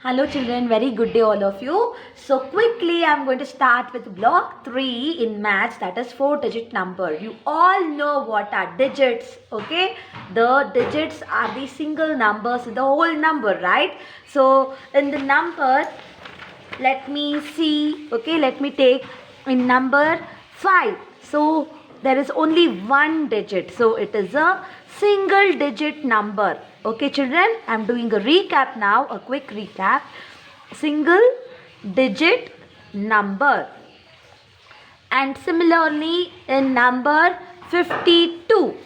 Hello children, very good day all of you. So quickly I am going to start with block 3 in maths, that is 4-digit number. You all know what are digits, okay? The digits are the single numbers in the whole number, right? So in the number, let me see, okay, let me take in number 5. So there is only one digit, so it is a single digit number. Okay children, I am doing a recap now, a quick recap. Single digit number. And similarly in number 52,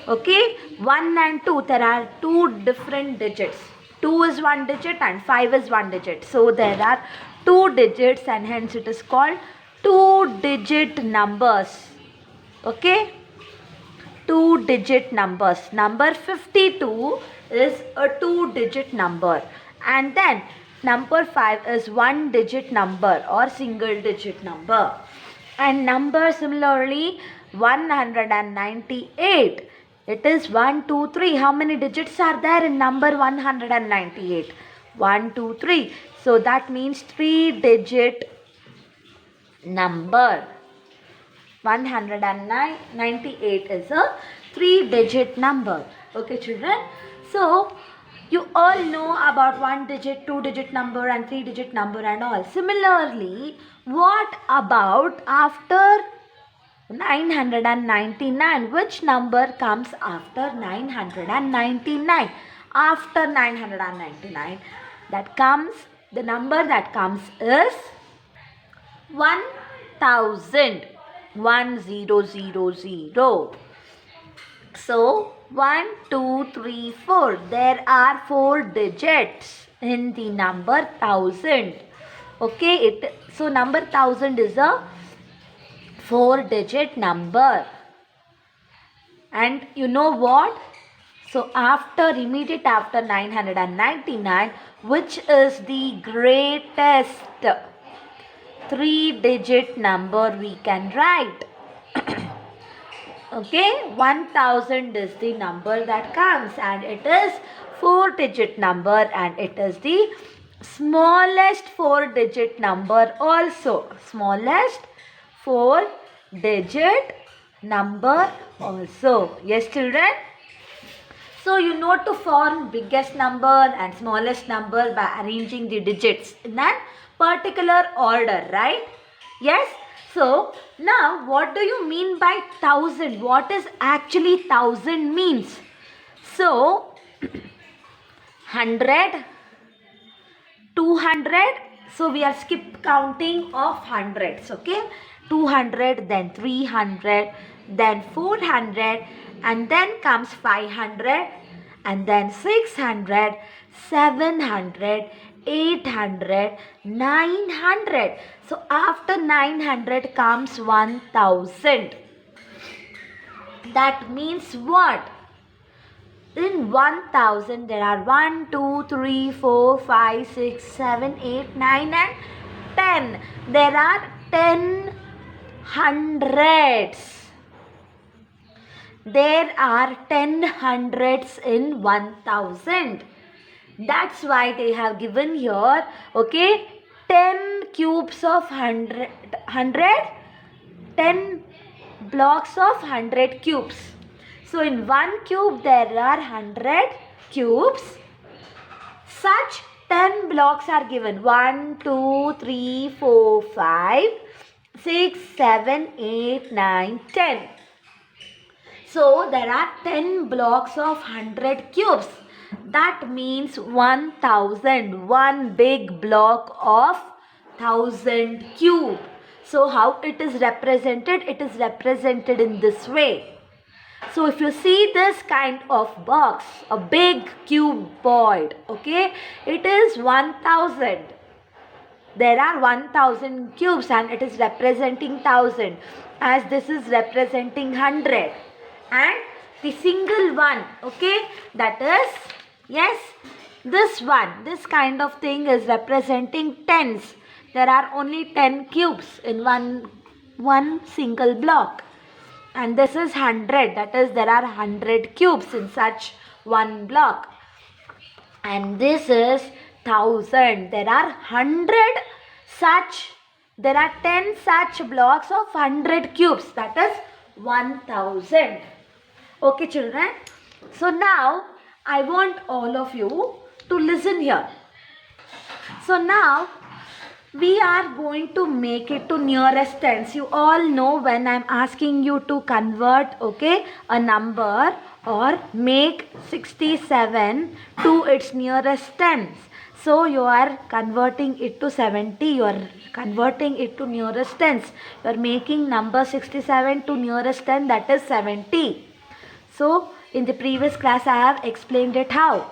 okay, 1 and 2, there are two different digits. 2 is one digit and 5 is one digit. So there are two digits and hence it is called two digit numbers. Okay, two digit numbers. Number 52 is a two digit number, and then number 5 is one digit number or single digit number. And number similarly 198, it is 1 2 3. How many digits are there in number 198? 1 2 3. So that means three digit number. 198 is a three digit number. Okay children, so you all know about one digit, two digit number and three digit number and all. Similarly, what about after 999? Which number comes after 999? After 999, that comes, the number that comes is 1000. 1000. So 1 2 3 4, there are four digits in the number 1000. Okay, so number 1000 is a four digit number. And you know what? So immediate after 999, which is the greatest three digit number we can write? Okay, 1000 is the number that comes and it is four digit number and it is the smallest four digit number also. Smallest four digit number also. Yes children? So you know to form biggest number and smallest number by arranging the digits in that particular order, right? Yes. So now what do you mean by 1000? What is actually 1000 means? So 100, 200. So we are skip counting of hundreds. Okay, 200, then 300, then 400, and then comes 500, and then 600, 700, 800, 900. So after 900 comes 1000. That means what? In 1000 there are 1 2 3 4 5 6 7 8 9 and 10. There are 10 hundreds. There are 10 hundreds in 1000. That's why they have given here, okay, 10 cubes of 100, 10 blocks of 100 cubes. So in one cube there are 100 cubes. Such 10 blocks are given. 1, 2, 3, 4, 5, 6, 7, 8, 9, 10. So there are 10 blocks of 100 cubes. That means 1000. One big block of 1000 cube. So how it is represented? It is represented in this way. So if you see this kind of box, a big cuboid, okay, it is 1000. There are 1000 cubes and it is representing 1000, as this is representing 100. And the single one, okay, that is, yes, this one, this kind of thing is representing tens. There are only 10 cubes in one single block. And this is 100, that is there are 100 cubes in such one block. And this is 1000. There are 100 such, there are 10 such blocks of 100 cubes, that is 1000. Okay children, so now I want all of you to listen here. So now we are going to make it to nearest tens. You all know when I'm asking you to convert, okay, a number or make 67 to its nearest tens. So you are converting it to 70, you are converting it to nearest tens. You are making number 67 to nearest 10, that is 70. So in the previous class I have explained it how.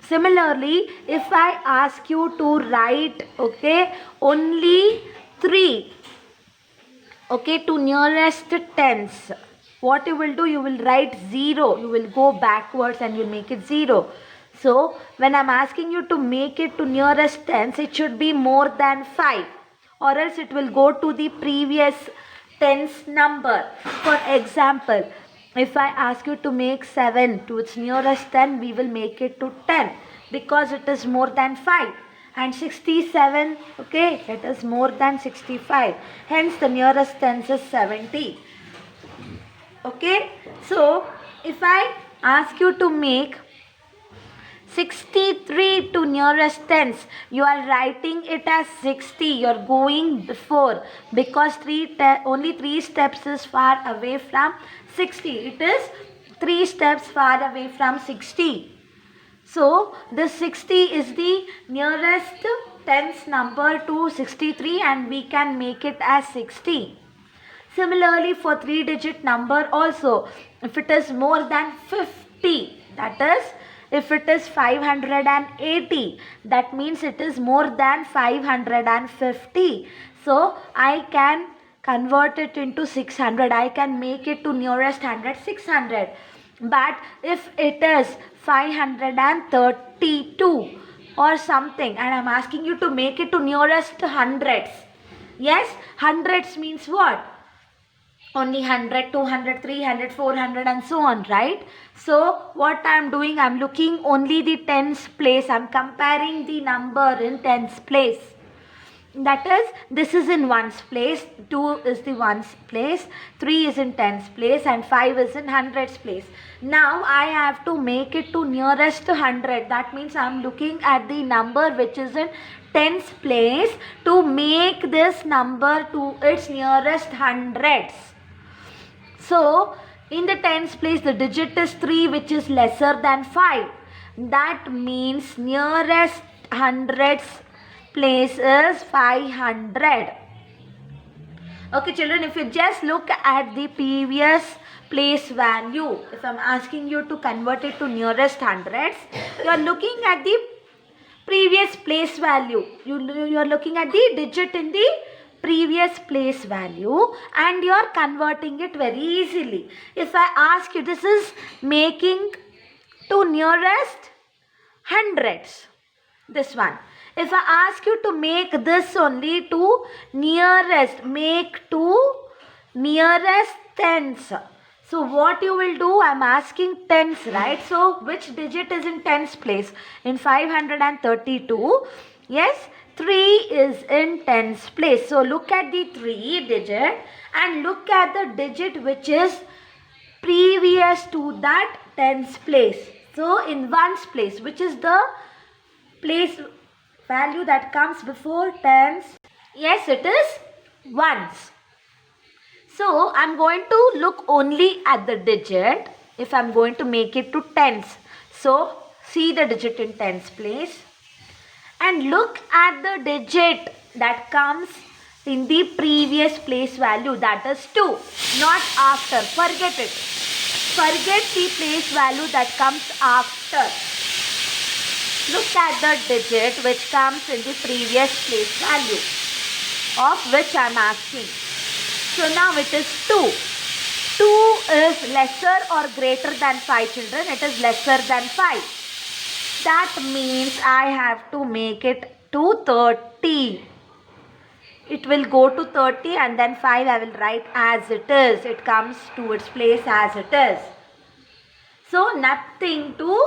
Similarly, if I ask you to write, okay, only 3, okay, to nearest tens, what you will do, you will write 0. You will go backwards and you will make it 0. So, when I am asking you to make it to nearest tens, it should be more than 5, or else it will go to the previous tens number. For example, if I ask you to make 7 to its nearest 10, we will make it to 10 because it is more than 5. And 67, okay, it is more than 65. Hence, the nearest tens is 70. Okay, so if I ask you to make 63 to nearest tens, you are writing it as 60. You are going before because only 3 steps is far away from 60. It is 3 steps far away from 60. So this 60 is the nearest tens number to 63 and we can make it as 60. Similarly for 3-digit number also, if it is more than 50, that is if it is 580, that means it is more than 550. So I can convert it into 600. I can make it to nearest 100, 600. But if it is 532 or something and I am asking you to make it to nearest hundreds. Yes, hundreds means what? Only 100, 200, 300, 400 and so on, right? So what I am doing, I am looking only the tens place. I am comparing the number in tens place. That is, this is in ones place, 2 is the ones place, 3 is in tens place and 5 is in hundreds place. Now I have to make it to nearest 100. That means I am looking at the number which is in tens place to make this number to its nearest hundreds. So in the tens place the digit is 3 which is lesser than 5. That means nearest hundreds place is 500. Okay children, if you just look at the previous place value, if I am asking you to convert it to nearest hundreds, you are looking at the previous place value. You are looking at the digit in the previous place value and you are converting it very easily. If I ask you, this is making to nearest hundreds, this one. If I ask you to make this only to nearest, make to nearest tens. So what you will do, I am asking tens, right? So which digit is in tens place? In 532, yes, 3 is in tens place. So look at the 3 digit and look at the digit which is previous to that tens place. So in ones place, which is the place value that comes before tens? Yes, it is ones. So I am going to look only at the digit if I am going to make it to tens. So see the digit in tens place and look at the digit that comes in the previous place value, that is 2, not after. Forget it. Forget the place value that comes after. Look at the digit which comes in the previous place value of which I am asking. So now it is 2. 2 is lesser or greater than 5 children. It is lesser than 5. That means I have to make it to 30. It will go to 30 and then 5 I will write as it is. It comes to its place as it is. So nothing to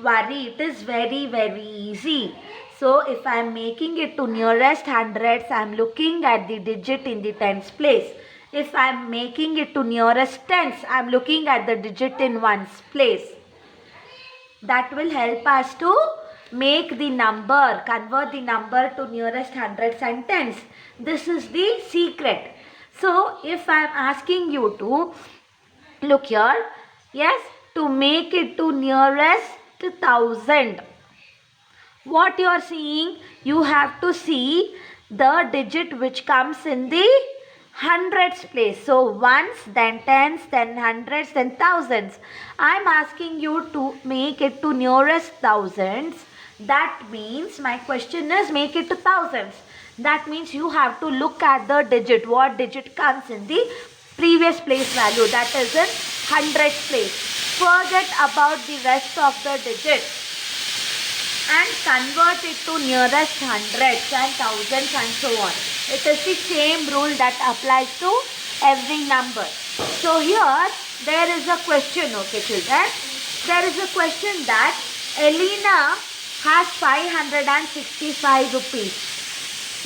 worry. It is very, very easy. So if I am making it to nearest hundreds, I am looking at the digit in the tens place. If I am making it to nearest tens, I am looking at the digit in ones place. That will help us to make the number, convert the number to nearest hundreds and tens. This is the secret. So if I am asking you to look here, yes, to make it to nearest 1000, what you are seeing, you have to see the digit which comes in the hundreds place. So ones, then tens, then hundreds, then thousands. I am asking you to make it to nearest thousands. That means my question is make it to thousands. That means you have to look at the digit. What digit comes in the previous place value, that is in hundreds place. Forget about the rest of the digits and convert it to nearest hundreds and thousands and so on. It is the same rule that applies to every number. So here there is a question, okay children. There is a question that Elena has 565 rupees.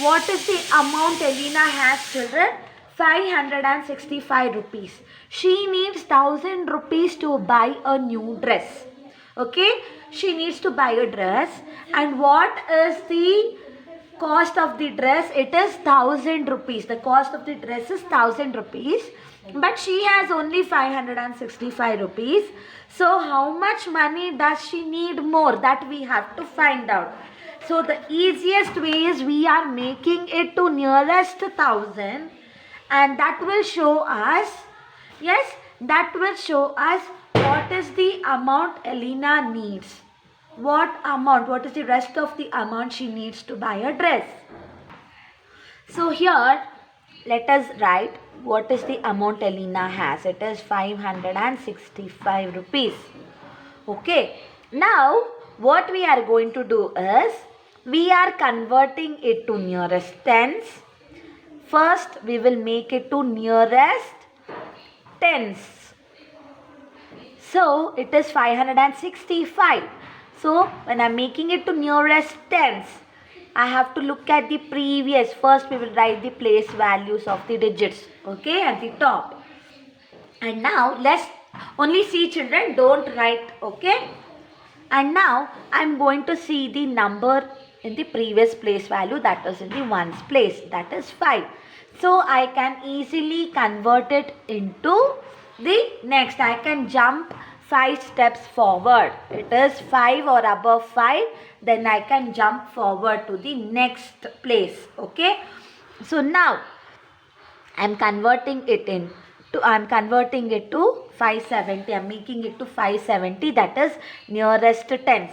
What is the amount Elena has, children? 565 rupees. She needs 1000 rupees to buy a new dress. Okay, she needs to buy a dress, and what is the cost of the dress? It is 1000 rupees. The cost of the dress is 1000 rupees, but she has only 565 rupees. So how much money does she need more? That we have to find out. So the easiest way is we are making it to nearest 1000, and that will show us, yes, that will show us what is the amount Elena needs. What amount? What is the rest of the amount she needs to buy a dress? So here, let us write what is the amount Elena has. It is 565 rupees. Okay. Now, what we are going to do is, we are converting it to nearest tens. First, we will make it to nearest tens. So, it is 565. So, when I am making it to nearest tens, I have to look at the previous. First, we will write the place values of the digits, okay, at the top. And now, let's only see, children, don't write, okay. And now, I am going to see the number in the previous place value, that is in the ones place, that is 5. So, I can easily convert it into the next. I can jump 5 steps forward. It is 5 or above 5. Then I can jump forward to the next place. Okay. So now I am converting it to 570. I am making it to 570. That is nearest tens.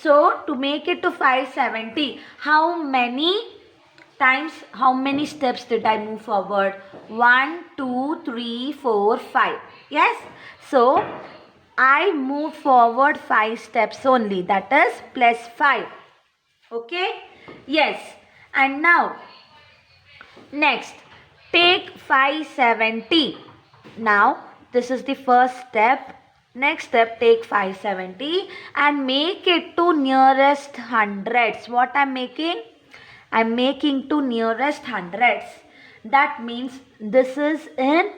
So to make it to 570, how many steps did I move forward? 1, 2, 3, 4, 5. Yes. So I moved forward 5 steps only. That is plus 5. Okay. Yes. And now next, take 570. Now this is the first step. Next step, take 570 and make it to nearest hundreds. What I am making? I am making to nearest hundreds. That means this is in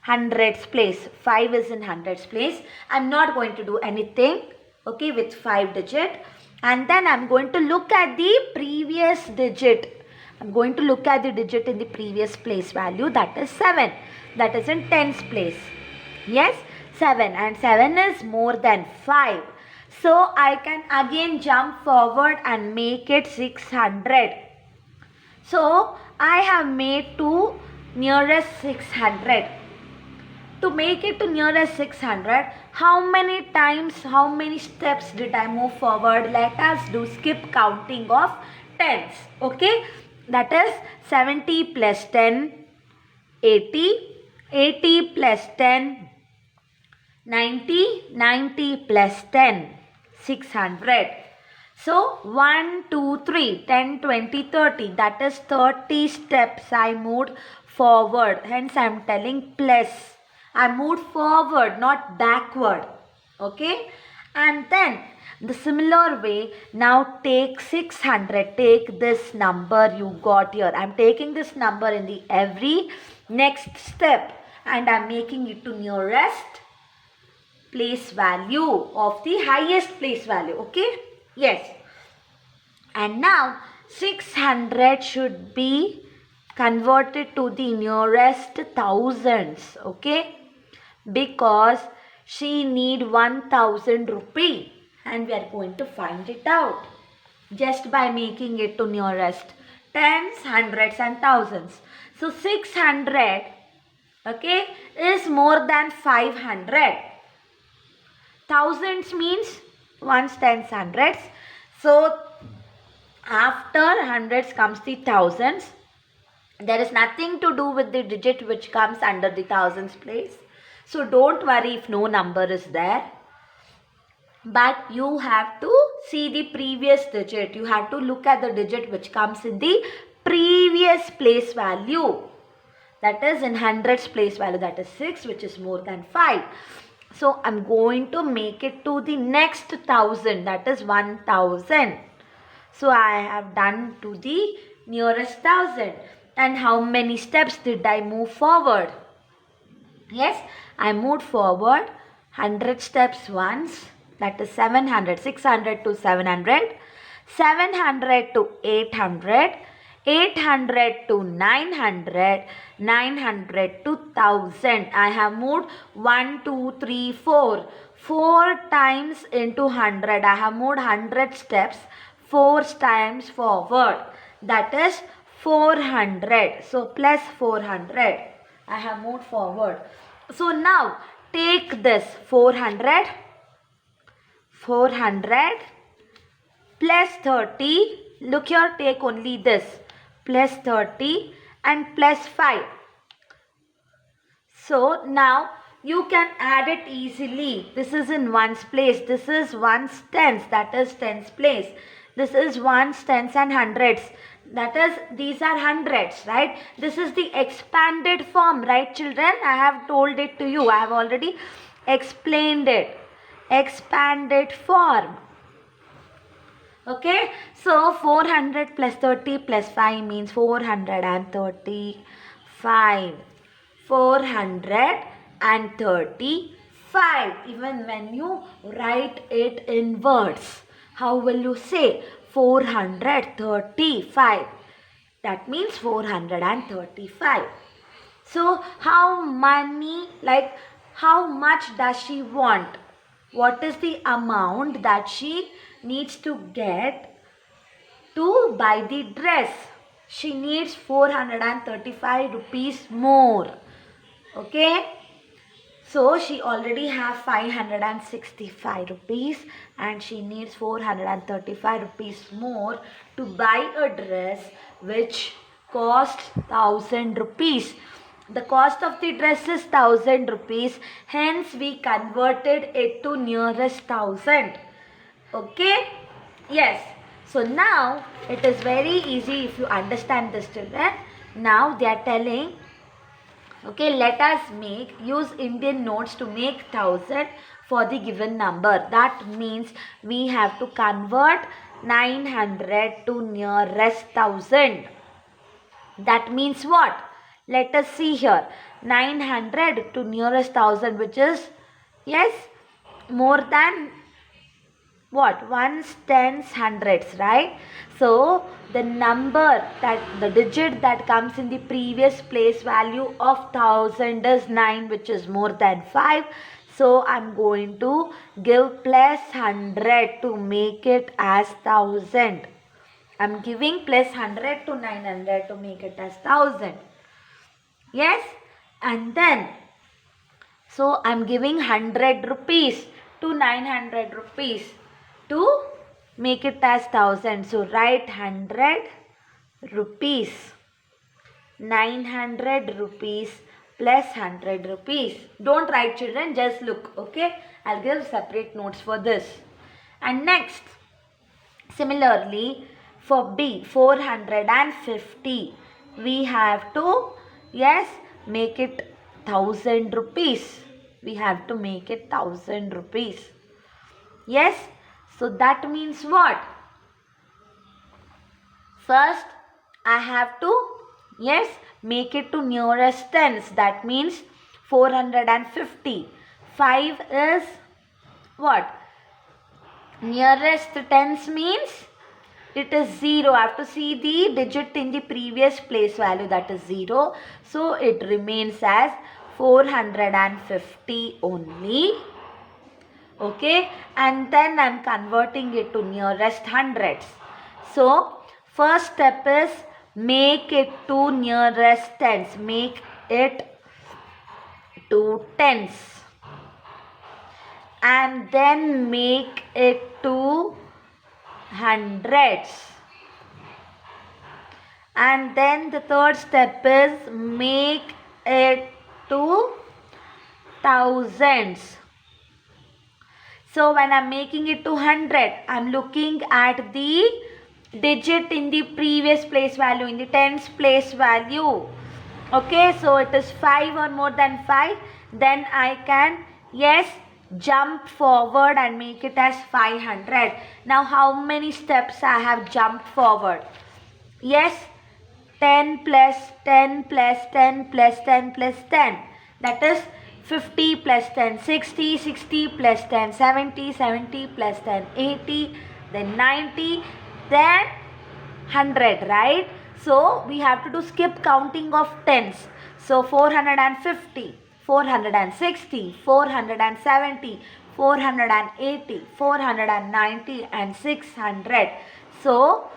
hundreds place. 5 is in hundreds place. I am not going to do anything, okay, with 5 digit. And then I am going to look at the previous digit. I am going to look at the digit in the previous place value, that is 7. That is in tens place. Yes, 7, and 7 is more than 5. So I can again jump forward and make it 600. So I have made to nearest 600. To make it to nearest 600, how many steps did I move forward? Let us do skip counting of tens. Okay, that is 70 plus 10, 80. 80 plus 10, 90. 90 plus 10, 600. So 1, 2, 3, 10, 20, 30. That is 30 steps I moved forward. Hence I am telling plus. I moved forward, not backward. Okay. And then The similar way, now take 600. Take this number you got here. I'm taking this number in the every next step and I'm making it to nearest place value of the highest place value. Okay? Yes. And now 600 should be converted to the nearest thousands. Okay? Because she need 1000 rupee and we are going to find it out just by making it to nearest tens, hundreds and thousands. So 600, okay, is more than 500. Thousands means ones, tens, hundreds. So after hundreds comes the thousands. There is nothing to do with the digit which comes under the thousands place. So don't worry if no number is there. But you have to see the previous digit. You have to look at the digit which comes in the previous place value. That is in hundreds place value. That is 6, which is more than 5. So I'm going to make it to the next 1000. That is 1000. So I have done to the nearest 1000. And how many steps did I move forward? Yes, I moved forward 100 steps once. That is 700. 600 to 700. 700 to 800. 800 to 900. 900 to 1000. I have moved 1, 2, 3, 4. 4 times into 100. I have moved 100 steps 4 times forward. That is 400. So plus 400. I have moved forward. So now take this 400 plus 30. Look here, take only this plus 30 and plus 5. So now you can add it easily. This is in ones place. This is ones tens. That is tens place. This is ones, tens and hundreds. That is, these are hundreds, right? This is the expanded form, right children? I have told it to you. I have already explained it. Expanded form. Okay. So 400 plus 30 plus 5 means 435. 435. Even when you write it in words, how will you say? 435. That means 435. So how much does she want? What is the amount that she needs to get to buy the dress? She needs 435 rupees more. Okay. So she already have 565 rupees and she needs 435 rupees more to buy a dress which costs 1000 rupees. The cost of the dress is 1000 rupees. Hence we converted it to nearest 1000. Okay? Yes. So now it is very easy if you understand this, children. Now they are telling, okay, let us use Indian notes to make 1000 for the given number. That means we have to convert 900 to nearest 1000. That means what? Let us see here. 900 to nearest 1000, which is, yes, more than what? Ones, tens, hundreds, right? So the number, the digit that comes in the previous place value of 1000 is 9, which is more than 5. So I'm going to give plus 100 to make it as 1000. I'm giving plus 100 to 900 to make it as 1000. Yes? And then, so I'm giving 100 rupees to 900 rupees to make it as 1000. So write 100 rupees. 900 rupees plus 100 rupees. Don't write, children, just look. Okay? I'll give separate notes for this. And next, similarly, for B, 450, we have to, yes, make it 1000 rupees. We have to make it 1000 rupees. Yes. So that means what? First, I have to, yes, make it to nearest tens. That means 450. 5 is what? Nearest tens means it is 0. I have to see the digit in the previous place value, that is 0. So it remains as 450 only. Okay, and then I am converting it to nearest hundreds. So first step is make it to nearest tens. Make it to tens. And then make it to hundreds. And then the third step is make it to thousands. So when I'm making it to 100, I'm looking at the digit in the previous place value, in the tens place value. Okay, so it is 5 or more than 5. Then I can, yes, jump forward and make it as 500. Now how many steps I have jumped forward? Yes, 10 plus 10 plus 10 plus 10 plus 10. That is 50 plus 10, 60, 60 plus 10, 70, 70 plus 10, 80, then 90, then 100, right? So we have to do skip counting of tens. So 450, 460, 470, 480, 490 and 600. So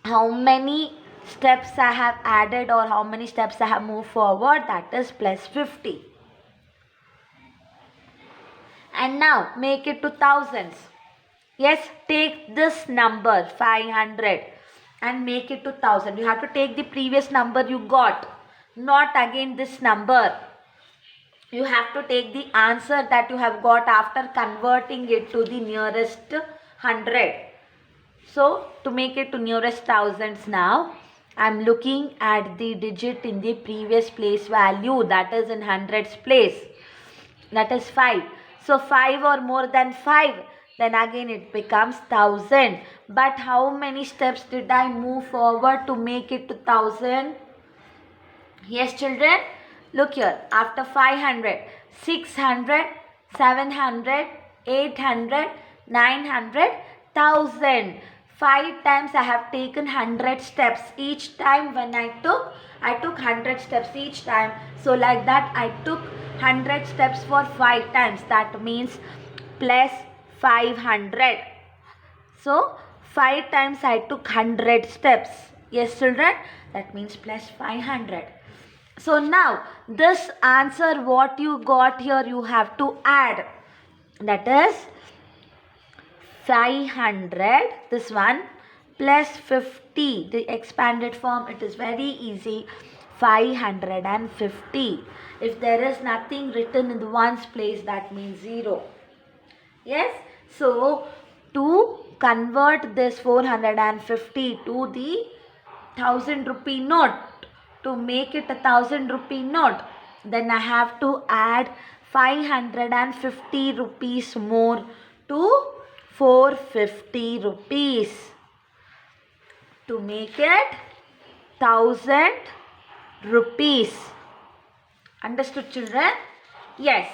how many steps I have added or how many steps I have moved forward? That is plus 50. And now make it to thousands. Yes, take this number 500 and make it to 1000. You have to take the previous number you got, not again this number. You have to take the answer that you have got after converting it to the nearest 100. So to make it to nearest thousands now, I am looking at the digit in the previous place value, that is in hundreds place. That is 5. So 5 or more than 5, then again it becomes 1000. But how many steps did I move forward to make it to 1000? Yes, children, look here. After 500, 600, 700, 800, 900, 1000. 5 times I have taken 100 steps. Each time when I took 100 steps each time. So like that I took 100 steps for 5 times. That means plus 500. So 5 times I took 100 steps. Yes, children, that means plus 500. So now this answer what you got here, you have to add. That is 500, this one, plus 50, the expanded form. It is very easy, 550. If there is nothing written in the ones place, that means 0. Yes, so to convert this 450 to the 1000 rupee note, to make it a 1000 rupee note, then I have to add 550 rupees more to 450 rupees to make it 1000 rupees. Understood, children? Yes.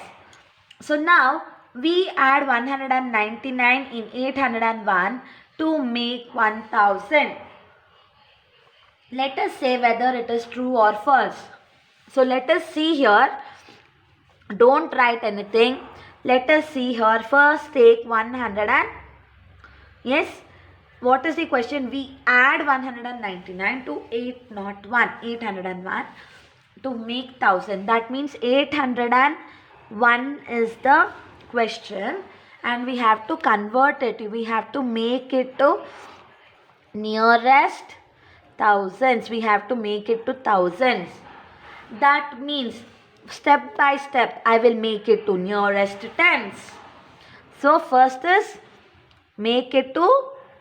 So now we add 199 in 801 to make 1000. Let us say whether it is true or false. So let us see here. Don't write anything. Let us see here. First take 100 and yes, what is the question? We add 199 to 801 to make 1000. That means 801 is the question and we have to convert it. We have to make it to nearest thousands. We have to make it to thousands. That means step by step I will make it to nearest tens. So first is make it to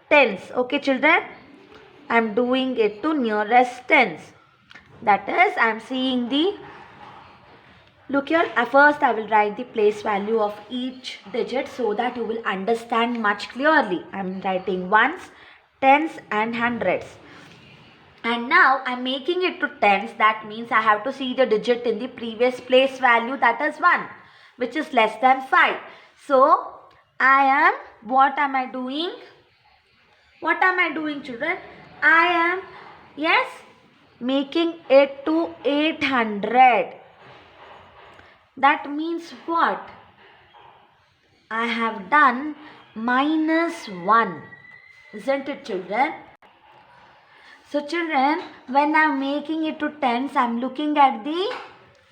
tens. Okay, children, I am doing it to nearest tens. That is, I am seeing the Look here, at first I will write the place value of each digit so that you will understand much clearly. I am writing ones, tens and hundreds. And now I am making it to tens. That means I have to see the digit in the previous place value, that is 1, which is less than 5. So what am I doing? What am I doing, children? I am, yes, making it to 800. That means what? I have done minus 1. Isn't it, children? So, children, when I am making it to tens, I am looking at the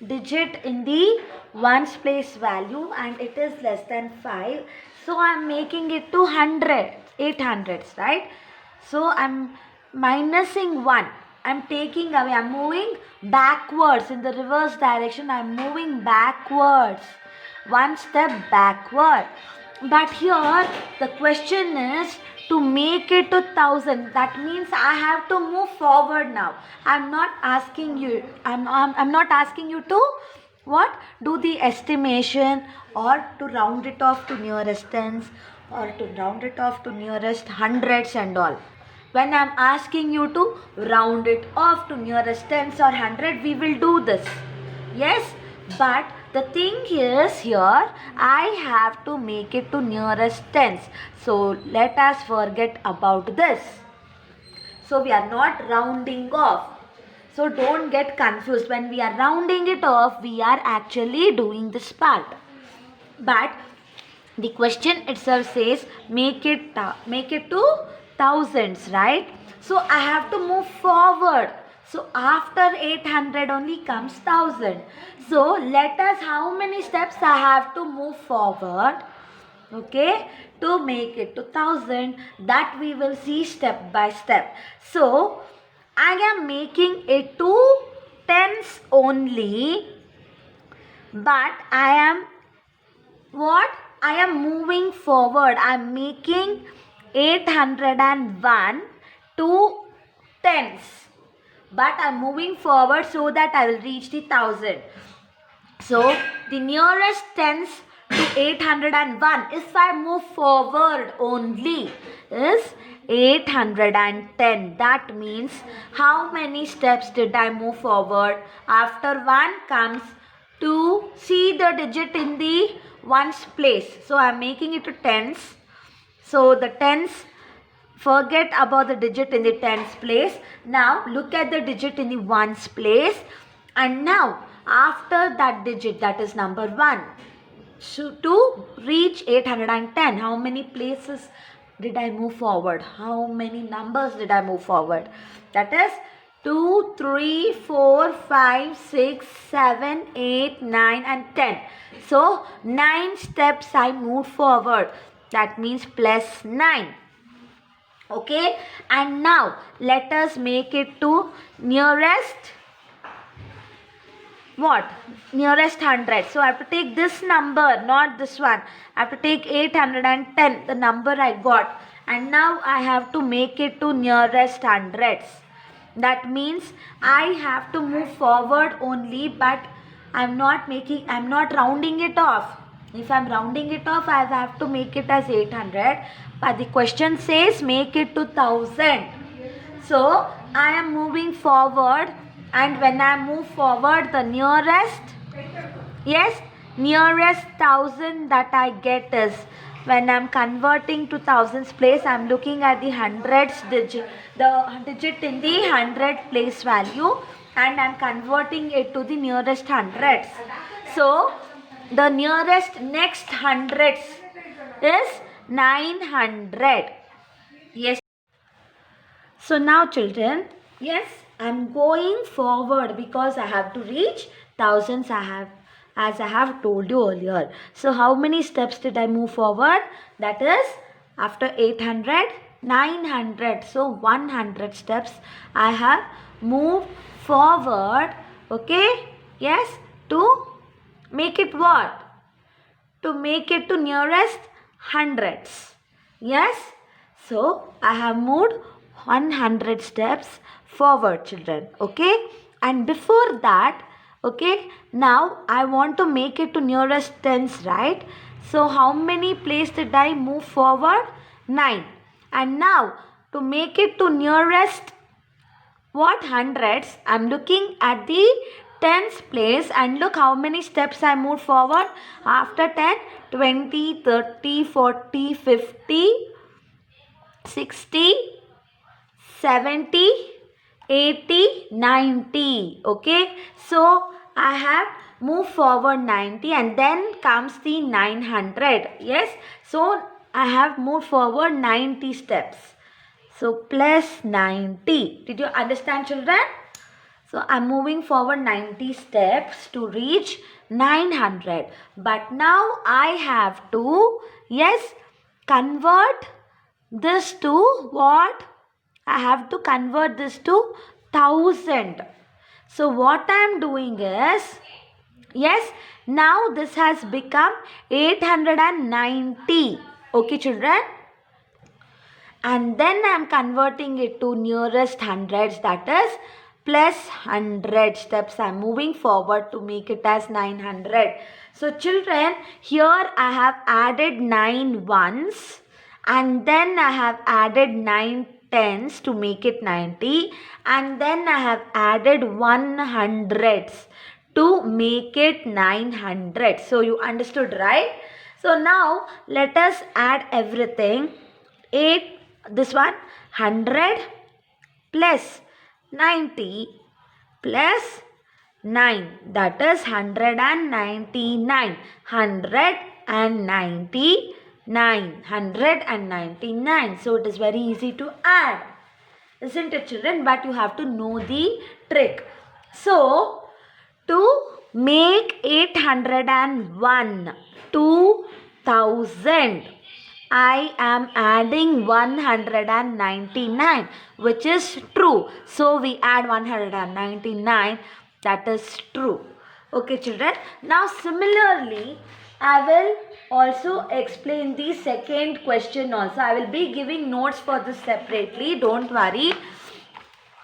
digit in the ones place value and it is less than 5. So, I am making it to 100, 800s, right? So, I am minusing 1. I am taking away, I am moving backwards in the reverse direction. I am moving backwards, one step backward. But here the question is to make it to 1000. That means I have to move forward now. I'm not asking you to what? Do the estimation or to round it off to nearest tens or to round it off to nearest hundreds and all. When I'm asking you to round it off to nearest tens or 100, we will do this. Yes, but the thing is here, I have to make it to nearest tens. So let us forget about this. So we are not rounding off. So don't get confused. When we are rounding it off, we are actually doing this part. But the question itself says make it to thousands, right? So I have to move forward. So after 800 only comes 1000. So let us, how many steps I have to move forward, okay, to make it to 1000, that we will see step by step. So I am making it to tens only, but I am what? I am moving forward. I am making 801 to tens. But I am moving forward so that I will reach the 1000. So the nearest tens to 801, if I move forward only, is 810. That means how many steps did I move forward? After 1 comes to see the digit in the ones place. So I am making it to tens. So the tens, forget about the digit in the tens place. Now look at the digit in the ones place. And now after that digit, that is number 1, so to reach 810, how many places did I move forward? How many numbers did I move forward? That is 2, 3, 4, 5, 6, 7, 8, 9 and 10. So 9 steps I moved forward. That means plus 9. Okay, and now let us make it to nearest what? Nearest 100. So I have to take this number, not this one. I have to take 810, the number I got. And now I have to make it to nearest hundreds. That means I have to move forward only, but I'm not rounding it off. If I'm rounding it off, I have to make it as 800. But the question says make it to 1000. So I am moving forward, and when I move forward, the nearest 1000 that I get is, when I'm converting to thousands place, I'm looking at the hundreds digit, the digit in the 100 place value, and I'm converting it to the nearest hundreds. So the nearest next hundreds is 900. Yes. So now children, yes, I'm going forward because I have to reach thousands, as I have told you earlier. So how many steps did I move forward? That is, after 800, 900. So 100 steps I have moved forward. Okay? Yes, to make it what? To make it to nearest hundreds. Yes? So I have moved 100 steps forward, children. Okay? And before that, Okay, now I want to make it to nearest tens, right? So how many places did I move forward? 9. And now to make it to nearest what hundreds, I'm looking at the tens place and look how many steps I moved forward after 10, 20, 30, 40, 50, 60, 70, 80, 90. Okay, so I have moved forward 90 and then comes the 900. Yes, so I have moved forward 90 steps. So plus 90. Did you understand, children? So I'm moving forward 90 steps to reach 900. But now I have to, yes, convert this to what? I have to convert this to 1000. So what I am doing is, yes, now this has become 890. Okay, children? And then I am converting it to nearest hundreds, that is plus 100 steps. I am moving forward to make it as 900. So children, here I have added 9 ones and then I have added 9 tens to make it 90 and then I have added 100s to make it 900. So you understood, right? So now let us add everything. 8, this one 100 plus 90 plus 9, that is 199. 199. So it is very easy to add, isn't it, children? But you have to know the trick. So to make 801 2000, I am adding 199, which is true. So we add 199, that is true. Okay, children. Now similarly, I will also explain the second question also. I will be giving notes for this separately. Don't worry.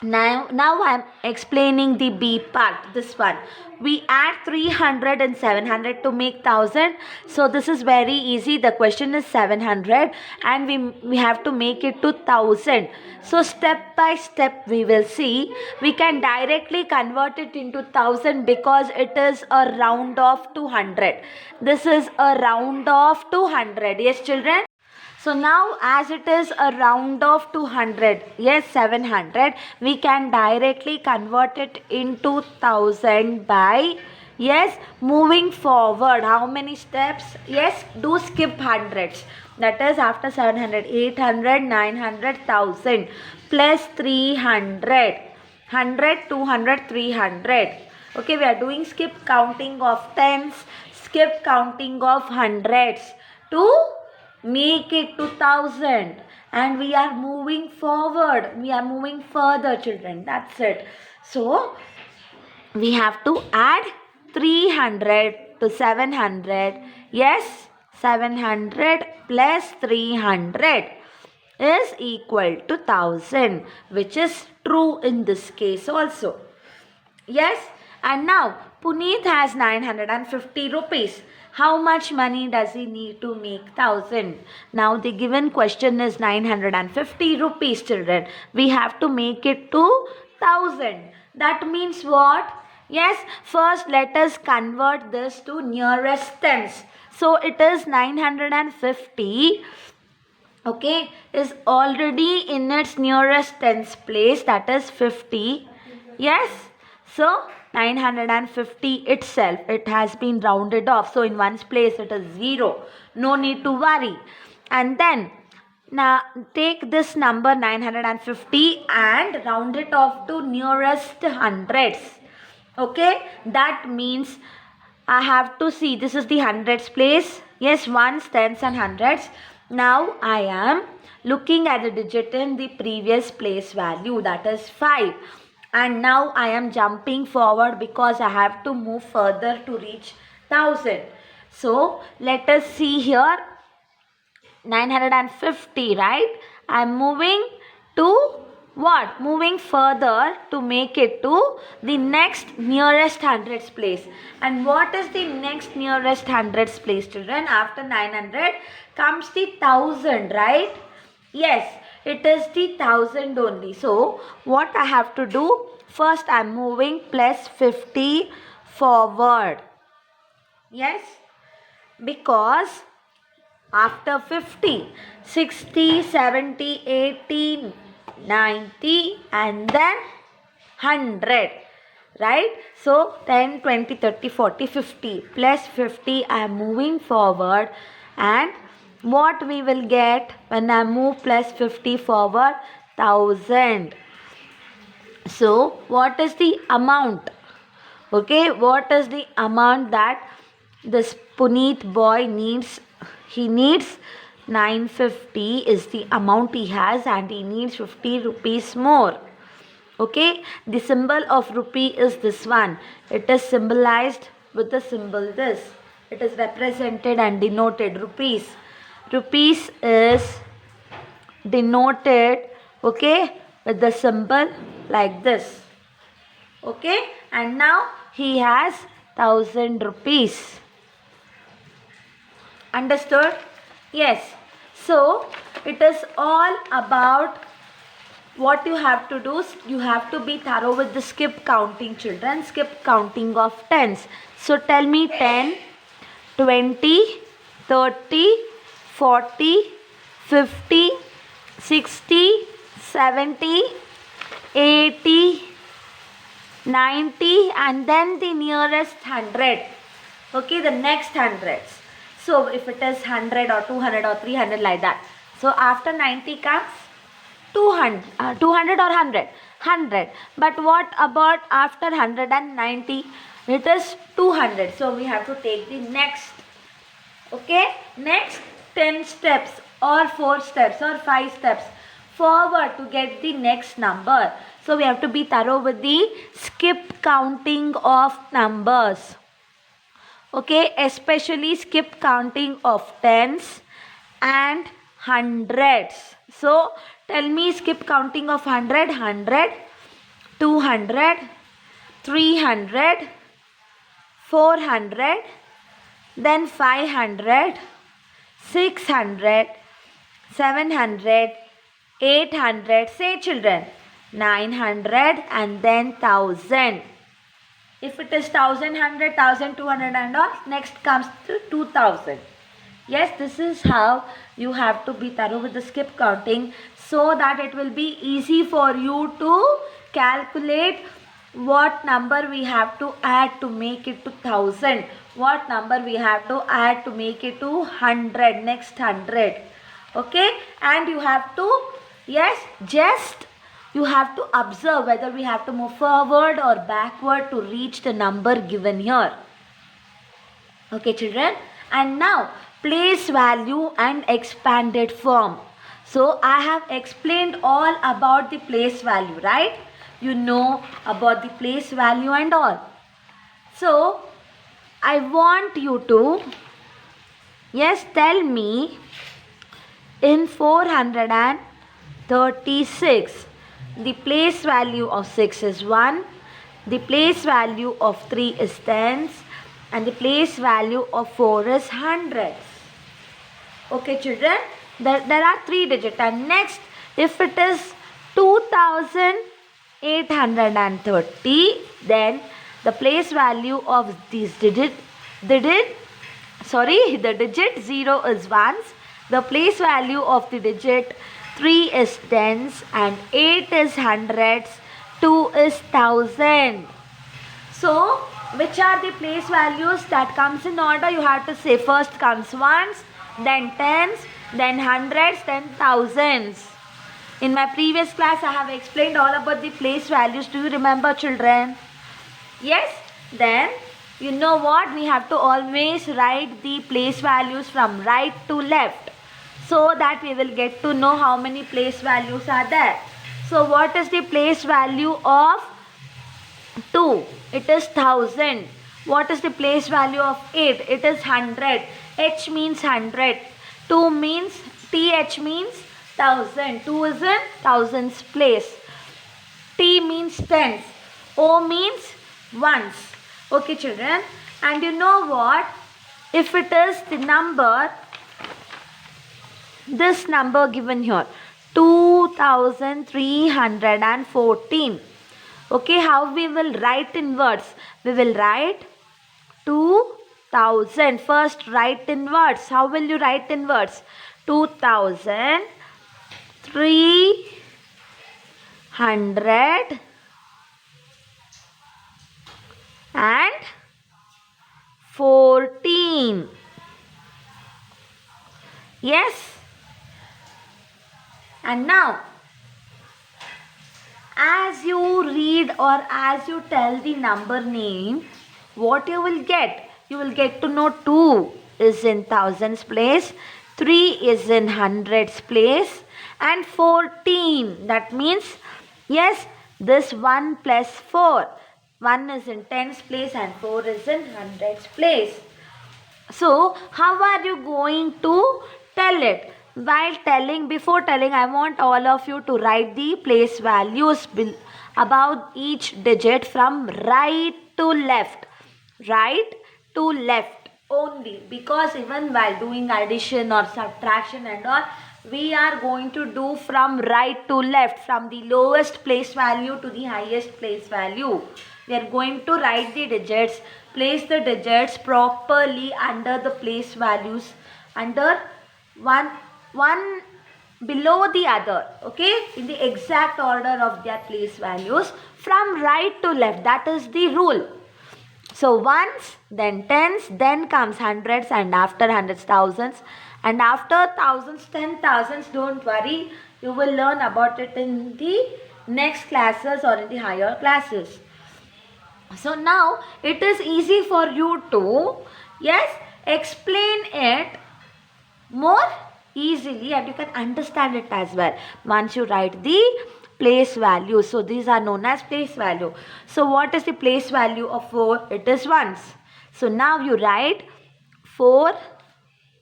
Now I am explaining the B part, this one. We add 300 and 700 to make 1000. So this is very easy. The question is 700 and we have to make it to 1000. So step by step we will see. We can directly convert it into 1000 because it is a round of 200. This is a round of 200. Yes, children? So now as it is a round of 200, yes 700, we can directly convert it into 1000 by, yes, moving forward. How many steps? Yes, do skip hundreds. That is after 700, 800, 900, 1000 plus 300, 100, 200, 300. Okay, we are doing skip counting of tens, skip counting of hundreds to make it to 1000 and we are moving forward, we are moving further, children. That's it. So we have to add 300 to 700. Yes, 700 plus 300 is equal to 1000, which is true in this case also. Yes, and now Puneet has 950 rupees. How much money does he need to make 1000? Now the given question is 950 rupees, children. We have to make it to 1000. That means what? Yes, first let us convert this to nearest tens. So it is 950. Okay, is already in its nearest tens place, that is 50. Yes, so 950 itself, it has been rounded off. So in one's place it is 0. No need to worry. And then now take this number 950 and round it off to nearest hundreds. Okay, that means I have to see, this is the hundreds place. Yes, ones, tens and hundreds. Now I am looking at the digit in the previous place value, that is 5. And now I am jumping forward because I have to move further to reach 1000. So let us see here, 950, right? I am moving to what? Moving further to make it to the next nearest hundreds place. And what is the next nearest hundreds place, children? After 900 comes the 1000, right? Yes, it is the 1000 only. So, what I have to do? First, I am moving plus 50 forward. Yes, because after 50, 60, 70, 80, 90 and then 100, right? So 10, 20, 30, 40, 50 plus 50 I am moving forward, and what we will get when I move plus 50 forward? 1000. So what is the amount? Okay, what is the amount that this Puneet boy needs? He needs 950 is the amount he has, and he needs 50 rupees more. Okay, the symbol of rupee is this one. It is symbolized with the symbol this. It is represented and denoted rupees. Rupees is denoted, okay, with the symbol like this. Okay, and now he has 1000 rupees. Understood? Yes. So it is all about what you have to do. You have to be thorough with the skip counting, children. Skip counting of tens. So tell me 10, 20, 30, 40, 50, 60, 70, 80, 90 and then the nearest 100. Okay, the next hundreds. So if it is 100 or 200 or 300 like that. So after 90 comes 200 or 100? 100. But what about after 190? It is 200. So we have to take the next. Okay, next 10 steps or 4 steps or 5 steps forward to get the next number. So we have to be thorough with the skip counting of numbers. Okay, especially skip counting of tens and hundreds. So tell me skip counting of 100, 100, 200, 300, 400, then 500, 600, 700, 800, say children, 900 and then 1000. If it is 1000, 100, 1200 and all, next comes to 2000. Yes, this is how you have to be thorough with the skip counting, so that it will be easy for you to calculate what number we have to add to make it to 1000. What number we have to add to make it to 100, next 100. Okay, and you have to, yes, just you have to observe whether we have to move forward or backward to reach the number given here. Okay, children. And now, place value and expanded form. So, I have explained all about the place value, right? You know about the place value and all. So, I want you to, yes, tell me in 436, the place value of 6 is 1, the place value of 3 is tens, and the place value of 4 is hundreds. Okay, children, there are 3 digits. And next, if it is 2830, then the place value of these the digit 0 is ones, the place value of the digit 3 is tens, and 8 is hundreds, 2 is thousand. So, which are the place values that comes in order? You have to say first comes ones, then tens, then hundreds, then thousands. In my previous class, I have explained all about the place values. Do you remember, children? Yes? Then, you know what? We have to always write the place values from right to left, so that we will get to know how many place values are there. So what is the place value of 2? It is 1000. What is the place value of 8? It is 100. H means 100. 2 means, TH means 1000. 2 is in thousands place. T means tens. O means ones. Okay, children. And you know what? If it is the number, this number given here, 2314. Okay, how we will write in words? We will write 2000. First write in words. How will you write in words? 2314. Yes. And now, as you read or as you tell the number name, what you will get? You will get to know 2 is in thousands place, 3 is in hundreds place, and 14. That means, yes, this 1 plus 4. 1 is in tens place and 4 is in hundreds place. So, how are you going to tell it? Before telling, I want all of you to write the place values about each digit from right to left. Right to left only, because even while doing addition or subtraction and all, we are going to do from right to left, from the lowest place value to the highest place value. We are going to write the digits, place the digits properly under the place values, under one below the other, okay, in the exact order of their place values from right to left. That is the rule. So ones, then tens, then comes hundreds, and after hundreds, thousands, and after thousands, 10,000s. Don't worry, you will learn about it in the next classes or in the higher classes. So now it is easy for you to, yes, explain it more easily, and you can understand it as well once you write the place value. So these are known as place value. So what is the place value of 4? It is ones. So now you write 4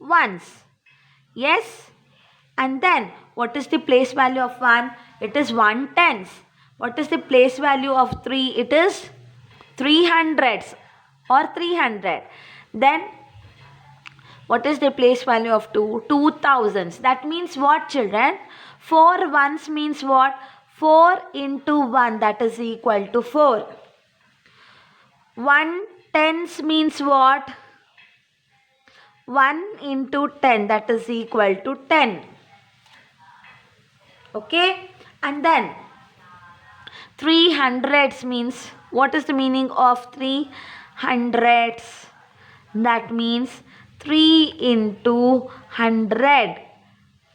ones. Yes. And then what is the place value of 1? It is 1 tens. What is the place value of 3? It is 3 hundreds or 300. Then what is the place value of 2? 2000s. That means what, children? 4 ones means what? 4 into 1, that is equal to 4. 1 tens means what? 1 into 10, that is equal to 10. Okay? And then 3 hundreds means, what is the meaning of 3 hundreds? That means 3 into 100.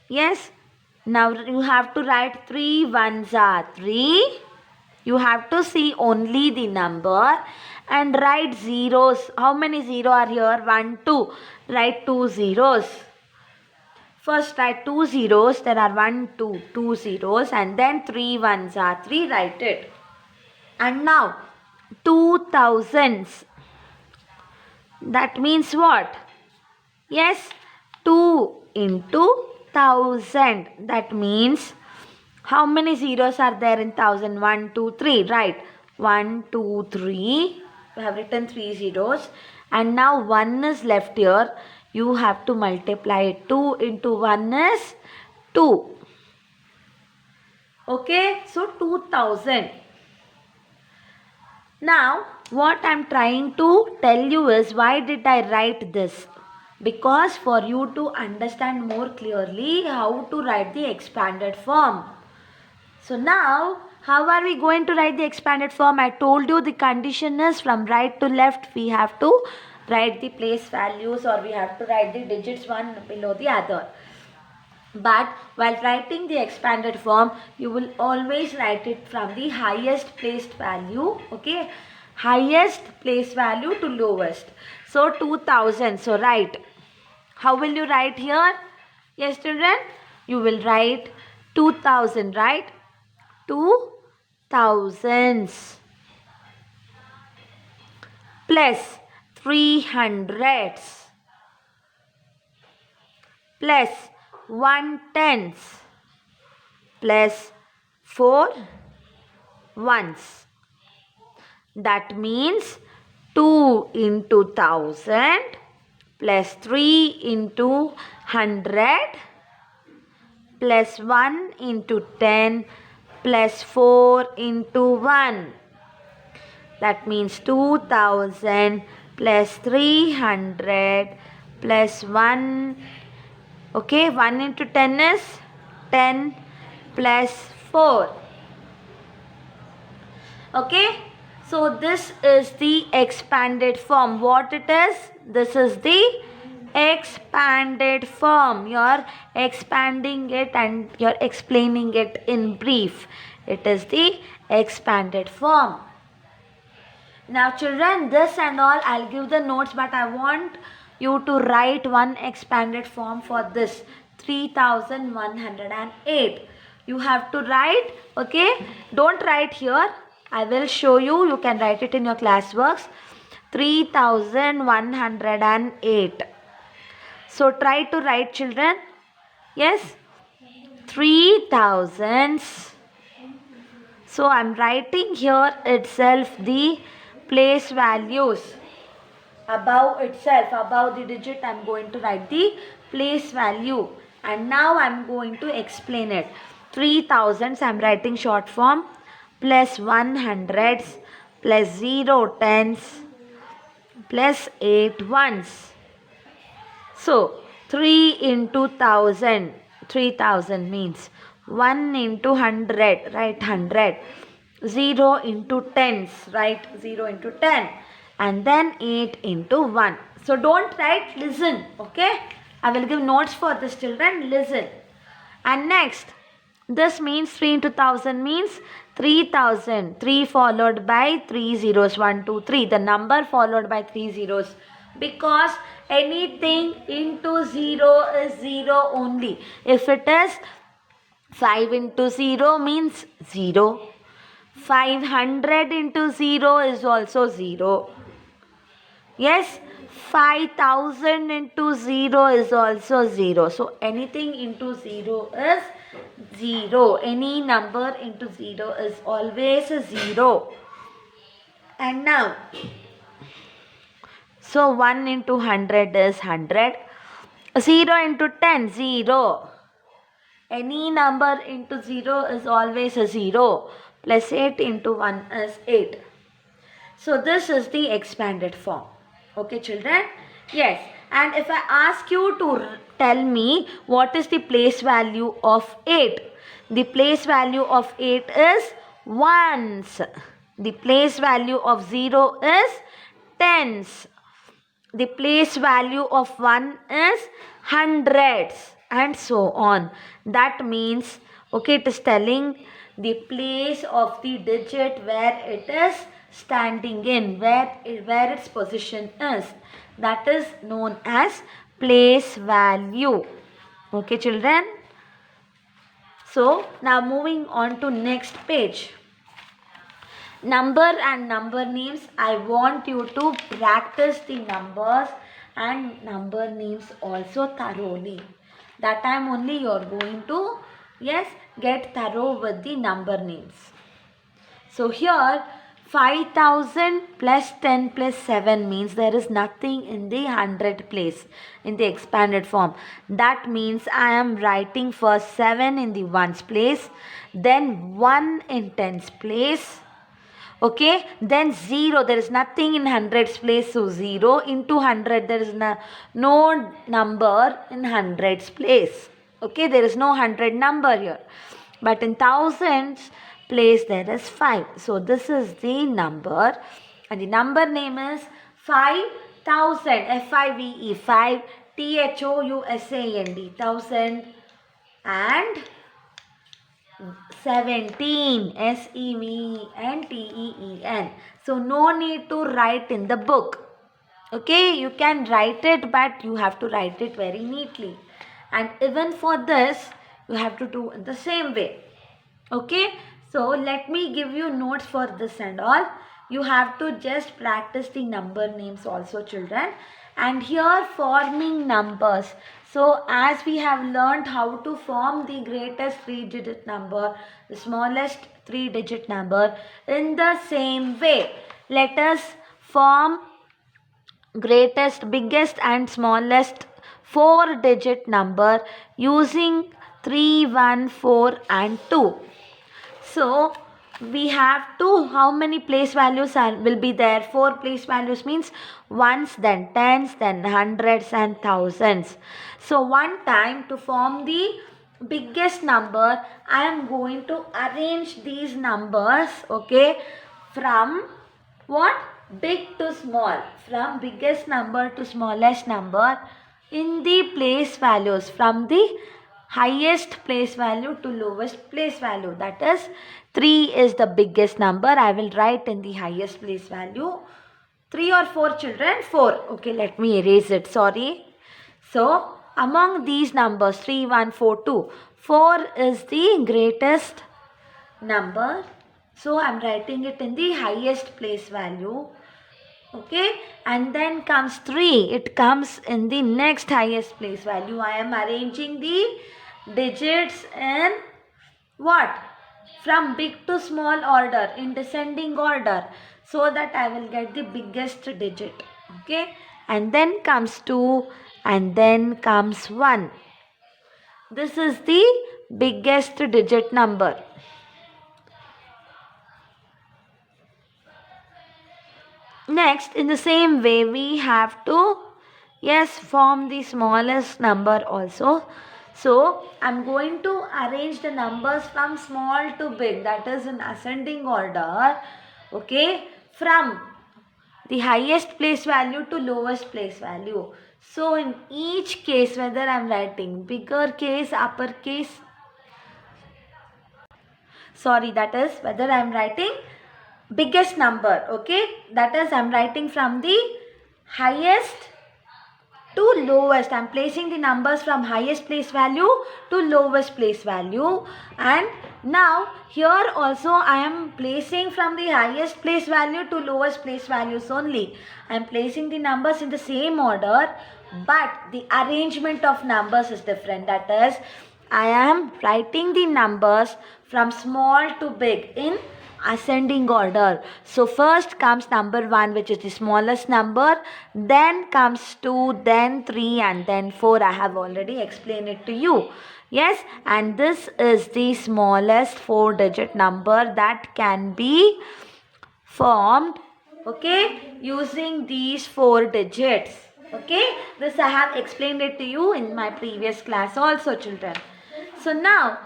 Yes. Now you have to write 3 ones are 3. You have to see only the number and write zeros. How many zeros are here? 1, 2. Write 2 zeros. First write 2 zeros. There are 1, 2, 2 zeros, and then 3 ones are 3. Write it. And now 2000s. That means what? Yes, 2 into 1000. That means how many zeros are there in 1000? 1, 2, 3. Right. 1, 2, 3. We have written 3 zeros. And now 1 is left here. You have to multiply it. 2 into 1 is 2. Okay. So 2000. Now what I am trying to tell you is, why did I write this? Because for you to understand more clearly how to write the expanded form. So now, how are we going to write the expanded form? I told you the condition is from right to left we have to write the place values, or we have to write the digits one below the other. But while writing the expanded form, you will always write it from the highest placed value, okay? Highest place value to lowest. So 2000. So write. How will you write here? Yes, children. You will write 2000, right? 2000s plus 300s plus 1 tens plus 4 ones. That means 2 into 1000 plus 3 into 100 plus 1 into 10 plus 4 into 1. That means 2000 plus 300 plus 1. Okay, 1 into 10 is 10 plus 4. Okay, so this is the expanded form. What it is? This is the expanded form. You're expanding it and you're explaining it in brief. It is the expanded form. Now children, this and all I'll give the notes, but I want you to write one expanded form for this 3108. You have to write, okay? Don't write here. I will show you. You can write it in your classworks. 3108. So try to write, children. Yes? 3000s. So I'm writing here itself the place values. Above itself, above the digit, I'm going to write the place value. And now I'm going to explain it. 3000s, I'm writing short form, plus 100s, plus 0 tens, plus 8 ones. So, 3 into 1000, 3000 means 1 into 100, write 100. 0 into tens, write 0 into 10. And then 8 into 1. So, don't write, listen, okay? I will give notes for this, children, listen. And next, this means 3 into 1000 means 3000. 3 followed by 3 zeros, 1, 2, 3. The number followed by 3 zeros. Because anything into 0 is 0 only. If it is 5 into 0 means 0. 500 into 0 is also 0. Yes, 5000 into 0 is also 0. So, anything into 0 is 0. Any number into 0 is always a 0. And now, so 1 into 100 is 100. 0 into 10, 0. Any number into 0 is always a 0. Plus 8 into 1 is 8. So this is the expanded form. Okay, children? Yes. And if I ask you to tell me what is the place value of 8. The place value of 8 is ones. The place value of 0 is tens. The place value of 1 is hundreds and so on. That means, okay, it is telling the place of the digit where it is standing in, where its position is. That is known as place value. Okay, children? So, now moving on to next page. Number and number names. I want you to practice the numbers and number names also thoroughly. That time only you are going to, yes, get thorough with the number names. So here 5000 plus 10 plus 7 means there is nothing in the 100 place in the expanded form. That means I am writing first 7 in the ones place, then 1 in tens place. Okay, then 0, there is nothing in hundreds place, so 0 into 100, there is no number in hundreds place. Okay, there is no 100 number here. But in thousands place there is 5. So this is the number and the number name is 5000, F-I-V-E, 5, T-H-O-U-S-A-N-D, 1000 and 17, S-E-V-E-N-T-E-E-N. So no need to write in the book. Okay, you can write it, but you have to write it very neatly. And even for this, you have to do in the same way. Okay, so let me give you notes for this and all. You have to just practice the number names also, children. and here forming numbers. So as we have learned how to form the greatest 3-digit number, the smallest 3-digit number, in the same way, let us form greatest, biggest and smallest 4-digit number using 3, 1, 4 and 2. So we have to, how many place values will be there? 4 place values means ones, then tens, then hundreds and thousands. So one time, to form the biggest number, I am going to arrange these numbers, okay, from what? Big to small, from biggest number to smallest number in the place values, from the highest place value to lowest place value. That is, 3 is the biggest number. I will write in the highest place value. 3 or 4 children? 4. Okay, let me erase it. Sorry. So, among these numbers, 3, 1, 4, 2, 4 is the greatest number. So, I am writing it in the highest place value. Okay, and then comes 3. It comes in the next highest place value. I am arranging the digits in what? From big to small order, in descending order, so that I will get the biggest digit. Okay, and then comes 2 and then comes 1. This is the biggest digit number. Next, in the same way, we have to, yes, form the smallest number also. So, I am going to arrange the numbers from small to big, that is in ascending order, okay, from the highest place value to lowest place value. So, in each case, whether I am writing bigger case, upper case, that is whether I am writing biggest number, okay, that is I am writing from the highest to lowest. I am placing the numbers from highest place value to lowest place value. And now here also I am placing from the highest place value to lowest place values only. I am placing the numbers in the same order, but the arrangement of numbers is different. That is, I am writing the numbers from small to big in ascending order. So first comes number 1, which is the smallest number, then comes 2, then 3 and then 4. I have already explained it to you. Yes, and this is the smallest 4-digit number that can be formed, okay, using these 4 digits. Okay, this I have explained it to you in my previous class also, children. So now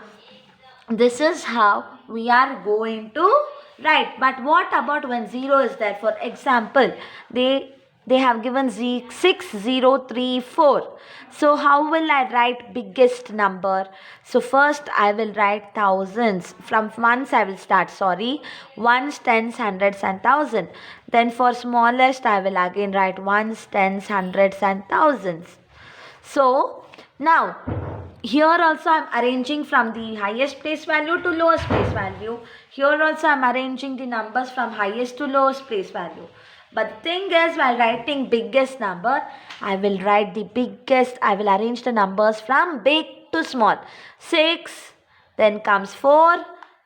this is how we are going to write. But what about when 0 is there? For example, they have given 6034. So how will I write biggest number? So first I will write thousands. From ones I will start, ones, tens, hundreds and thousand. Then for smallest I will again write ones, tens, hundreds and thousands. So now here also I am arranging from the highest place value to lowest place value. Here also I am arranging the numbers from highest to lowest place value. But the thing is, while writing biggest number, I will write the biggest, I will arrange the numbers from big to small. 6, then comes 4,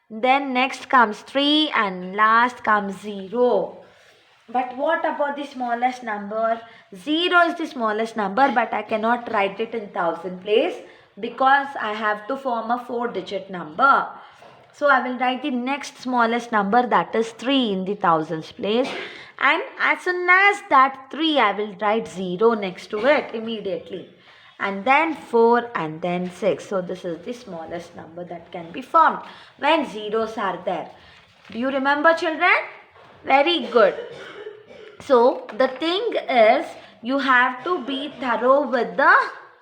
then next comes 3 and last comes 0. But what about the smallest number? 0 is the smallest number, but I cannot write it in thousand place because I have to form a 4-digit number. So I will write the next smallest number, that is 3 in the thousands place. And as soon as that 3, I will write 0 next to it immediately. And then 4 and then 6. So this is the smallest number that can be formed when zeros are there. Do you remember, children? Very good. So the thing is, you have to be thorough with the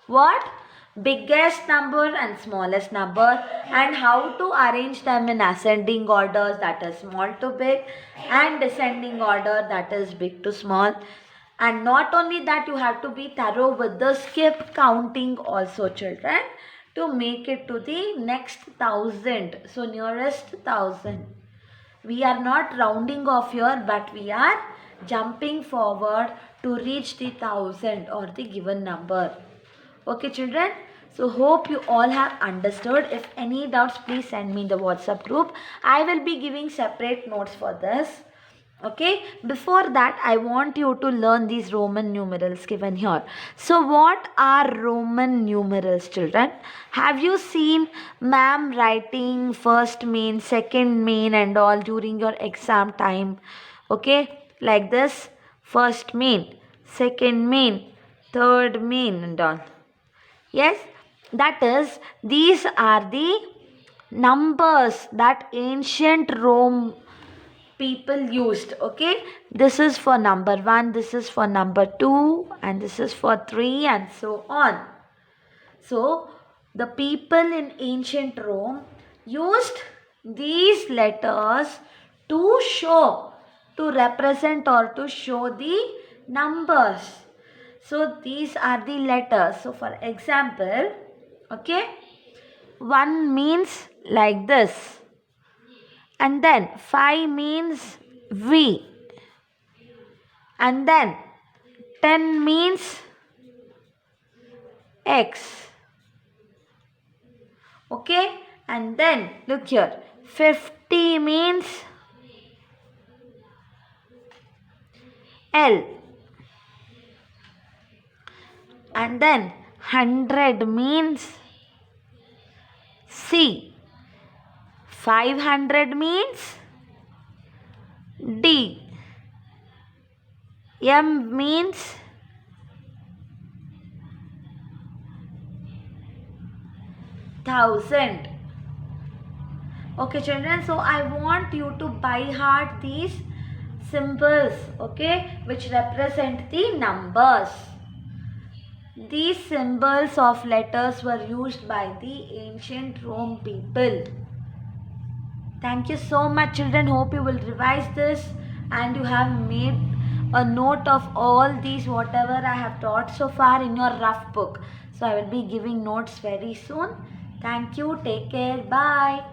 what? Biggest number and smallest number, and how to arrange them in ascending orders, that is small to big, and descending order, that is big to small. And not only that, you have to be thorough with the skip counting also, children, to make it to the next 1000. So nearest 1000. We are not rounding off here, but we are jumping forward to reach the 1000 or the given number. Okay, children? So hope you all have understood. If any doubts, please send me in the WhatsApp group. I will be giving separate notes for this. Okay, before that I want you to learn these Roman numerals given here. So what are Roman numerals, children? Have you seen ma'am writing first main, second main and all during your exam time? Okay, like this: first main, second main, third main and all. Yes, that is, these are the numbers that ancient Rome people used. Okay, this is for number 1, this is for number 2, and this is for 3, and so on. So the people in ancient Rome used these letters to show, to represent or to show the numbers. So these are the letters. So for example, okay, 1 means like this, and then 5 means V, and then 10 means X. Okay, and then look here, 50 means L, and then 100 means C, 500 means D, M means thousand. Okay, children, so I want you to by heart these symbols, okay, which represent the numbers. These symbols of letters were used by the ancient Rome people. Thank you so much, children. Hope you will revise this and you have made a note of all these whatever I have taught so far in your rough book. So I will be giving notes very soon. Thank you. Take care. Bye.